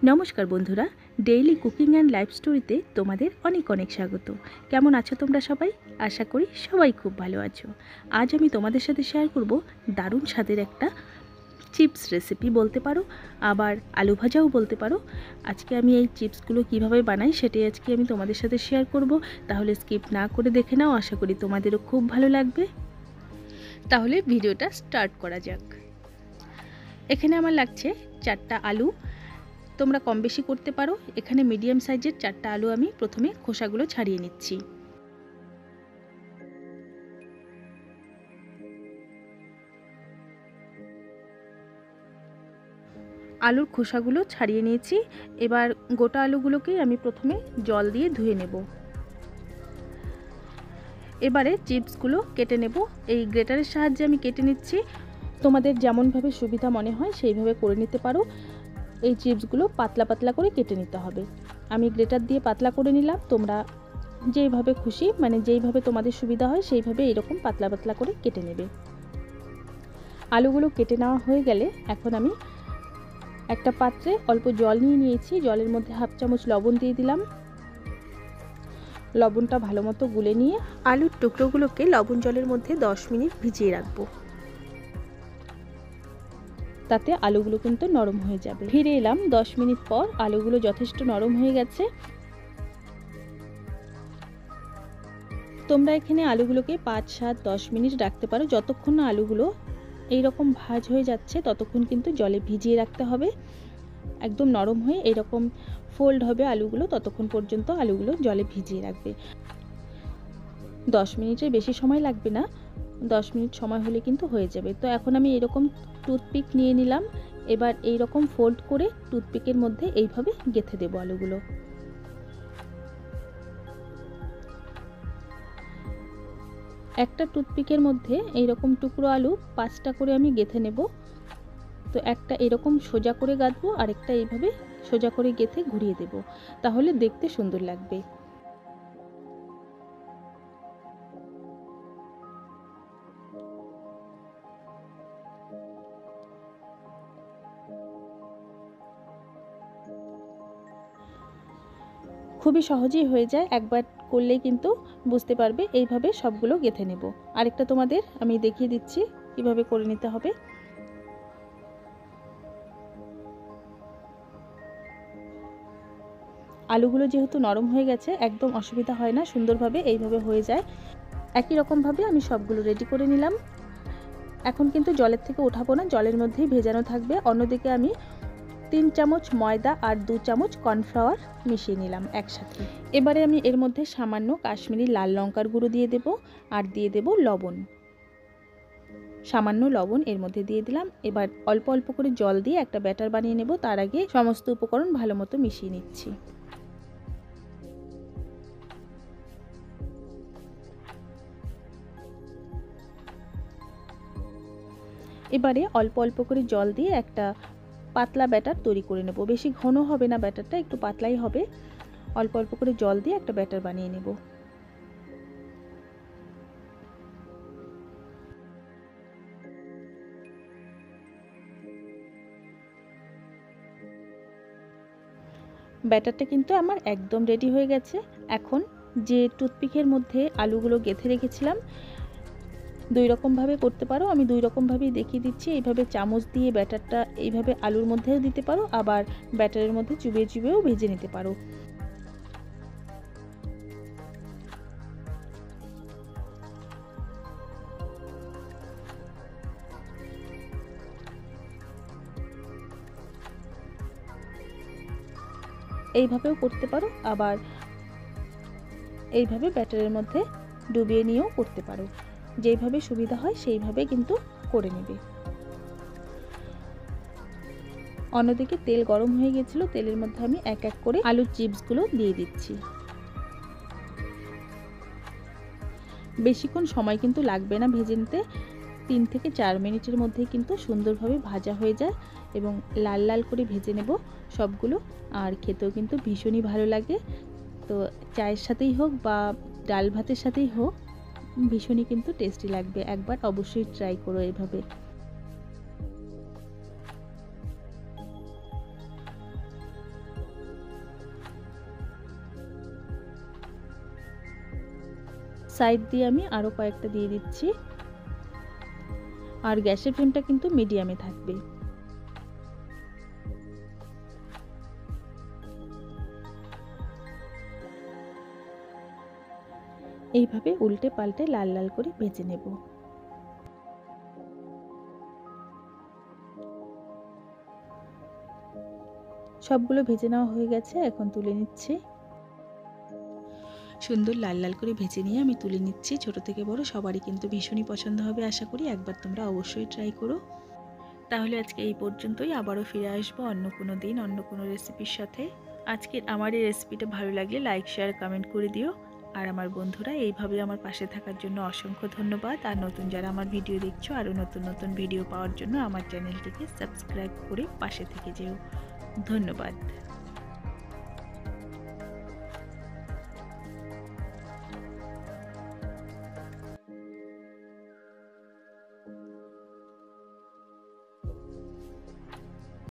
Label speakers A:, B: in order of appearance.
A: নমস্কার বন্ধুরা, daily cooking and life স্টোরিতে তোমাদের অনেক অনেক স্বাগত। কেমন আছো তোমরা সবাই? আশা করি সবাই খুব ভালো আছো। আজ আমি তোমাদের সাথে শেয়ার করব দারুণ স্বাদের একটা চিপস রেসিপি বলতে পারো, আবার আলু ভাজাও বলতে পারো। আজকে আমি এই চিপসগুলো কিভাবে বানাই সেটাই আজকে আমি তোমাদের সাথে শেয়ার করব। তাহলে স্কিপ না করে দেখে নাও, আশা করি তোমাদেরও খুব ভালো লাগবে। তাহলে ভিডিওটা স্টার্ট করা যাক। এখানে আমার লাগছে 4টা আলু, তোমরা কম বেশি করতে পারো। এখানে মিডিয়াম সাইজের 4টা আলু আমি প্রথমে খোসাগুলো ছাড়িয়ে নিচ্ছি। আলুর খোসাগুলো ছাড়িয়ে নিয়েছি। এবার গোটা আলুগুলোকেই আমি প্রথমে জল দিয়ে ধুয়ে নেব। এবারে চিপসগুলো কেটে নেব। এই গ্রেটারের সাহায্যে আমি কেটে নিচ্ছি। তোমাদের যেমনভাবে সুবিধা মনে হয় সেইভাবে করে নিতে পারো। এই চিপসগুলো পাতলা পাতলা করে কেটে নিতে হবে। আমি গ্রেটার দিয়ে পাতলা করে নিলাম। তোমরা যেইভাবে খুশি, মানে যেইভাবে তোমাদের সুবিধা হয় সেইভাবে এরকম পাতলা পাতলা করে কেটে নেবে। আলুগুলো কেটে নেওয়া হয়ে গেলে এখন আমি একটা পাত্রে অল্প জল নিয়ে নিয়েছি। জলের মধ্যে হাফ চামচ লবণ দিয়ে দিলাম। লবণটা ভালো মতো গুলে নিয়ে আলুর টুকরোগুলোকে লবণ জলের মধ্যে 10 মিনিট ভিজিয়ে রাখবো। তাতে আলুগুলো কিন্তু নরম হয়ে যাবে। ফিরে এলাম 10 মিনিট পর। আলুগুলো যথেষ্ট নরম হয়ে গেছে। তোমরা এখানে আলুগুলোকে 5, 7, 10 মিনিট রাখতে পারো। যতক্ষণ না আলুগুলো এইরকম ভাজ হয়ে যাচ্ছে ততক্ষণ কিন্তু জলে ভিজিয়ে রাখতে হবে। একদম নরম হয়ে এইরকম ফোল্ড হবে আলুগুলো, ততক্ষণ পর্যন্ত আলুগুলো জলে ভিজিয়ে রাখবে। 10 মিনিটের বেশি সময় লাগবে না, 10 মিনিট সময় হলে কিন্তু হয়ে যাবে। তো এখন আমি এরকম টুথপিক নিয়ে নিলাম। এবার এইরকম ফোল্ড করে টুথপিকের মধ্যে এইভাবে গেঁথে দেবো আলুগুলো। একটা টুথপিকের মধ্যে এইরকম টুকরো আলু 5টা করে আমি গেঁথে নেব। তো একটা এরকম সোজা করে গাঁথবো, আরেকটা এইভাবে সোজা করে গেঁথে ঘুরিয়ে দেব, তাহলে দেখতে সুন্দর লাগবে। খুবই সহজেই হয়ে যায়, একবার করলেই কিন্তু বুঝতে পারবে। এইভাবে সবগুলো গেঁথে নেব। আরেকটা তোমাদের আমি দেখিয়ে দিচ্ছি কিভাবে করে নিতে হবে। আলুগুলো যেহেতু নরম হয়ে গেছে, একদম অসুবিধা হয় না, সুন্দরভাবে এইভাবে হয়ে যায়। একই রকমভাবে আমি সবগুলো রেডি করে নিলাম। এখন কিন্তু জলের থেকে উঠাবো না, জলের মধ্যেই ভেজানো থাকবে। অন্যদিকে আমি 3 চামচ ময়দা আর 2 চামচ কর্নফ্লাওয়ার মিশিয়ে নিলাম একসাথে। এবারে আমি এর মধ্যে সামান্য কাশ্মীরি লাল লঙ্কার গুঁড়ো দিয়ে দেব, আর দিয়ে দেব লবণ। সামান্য লবণ এর মধ্যে দিয়ে দিলাম। এবার অল্প অল্প করে জল দিয়ে একটা ব্যাটার বানিয়ে নেব। তার আগে সমস্ত উপকরণ ভালো মতো মিশিয়ে নিচ্ছি। এবারে অল্প অল্প করে জল দিয়ে একটা পাতলা ব্যাটার তৈরি করে নেব। বেশি ঘন হবে না ব্যাটারটা, একটু পাতলাই হবে। অল্প অল্প করে জল দিয়ে একটা ব্যাটার বানিয়ে নেব। ব্যাটারটা কিন্তু আমার একদম রেডি হয়ে গেছে। এখন যে টুথপিকের মধ্যে আলুগুলো গেঁথে রেখেছিলাম, 2 রকমভাবে করতে পারো। আমি 2 রকমভাবেই দেখিয়ে দিচ্ছি। এইভাবে চামচ দিয়ে ব্যাটারটা এইভাবে আলুর মধ্যেও দিতে পারো, আবার ব্যাটারের মধ্যে চুবিয়ে চুবিয়েও ভেজে নিতে পারো। এইভাবেও করতে পারো, আবার এইভাবে ব্যাটারের মধ্যে ডুবিয়ে নিয়েও করতে পারো। যেইভাবে সুবিধা হয় সেইভাবে কিন্তু করে নেবে। অন্যদিকে তেল গরম হয়ে গেছিল, তেলের মধ্যে আমি এক এক করে আলুর চিপসগুলো দিয়ে দিচ্ছি। বেশিক্ষণ সময় কিন্তু লাগবে না ভেজে নিতে, 3 থেকে 4 মিনিটের মধ্যেই কিন্তু সুন্দরভাবে ভাজা হয়ে যায়। এবং লাল লাল করে ভেজে নেব সবগুলো, আর খেতেও কিন্তু ভীষণই ভালো লাগে। তো চায়ের সাথেই হোক বা ডাল ভাতের সাথেই হোক, ভীষণই কিন্তু টেস্টি লাগবে। একবার অবশ্যই ট্রাই করো এভাবে। 3 থেকে 4 মিনিটের মধ্যে কিন্তু সুন্দরভাবে ভাজা হয়ে গেছে। এবার আমি এর মধ্যে সামান্য কাশ্মীরি লাল লঙ্কার গুঁড়ো দিয়ে দিলাম। আর দিয়ে দেব 2 চামচ কর্নফ্লাওয়ার। সামান্য লবণ এর মধ্যে দিয়ে দিলাম। আর দিয়ে দেব 2 চামচ সাইড দিয়ে আমি আরও কয়েকটা দিয়ে দিচ্ছি। আর গ্যাসের ফ্লেমটা কিন্তু মিডিয়ামে থাকবে। এইভাবে উল্টে পাল্টে লাল লাল করে ভেজে নেব। সবগুলো ভেজে নেওয়া হয়ে গেছে, এখন তুলে নিচ্ছি। সুন্দর লাল লাল করে ভেজে নিয়ে আমি তুলে নিচ্ছি। ছোট থেকে বড় সবারই কিন্তু ভীষণই পছন্দ হবে আশা করি। একবার তোমরা অবশ্যই ট্রাই করো। তাহলে আজকে এই পর্যন্তই, আবারও ফিরে আসবো অন্য কোনো দিন অন্য কোনো রেসিপির সাথে। আজকের আমার এই রেসিপিটা ভালো লাগলে লাইক শেয়ার কমেন্ট করে দিও। আর আমার বন্ধুরা এইভাবে আমার পাশে থাকার জন্য অসংখ্য ধন্যবাদ। আর নতুন যারা আমার ভিডিও দেখছো, আরও নতুন নতুন ভিডিও পাওয়ার জন্য আমার চ্যানেলটিকে সাবস্ক্রাইব করে পাশে থেকে যেও। ধন্যবাদ।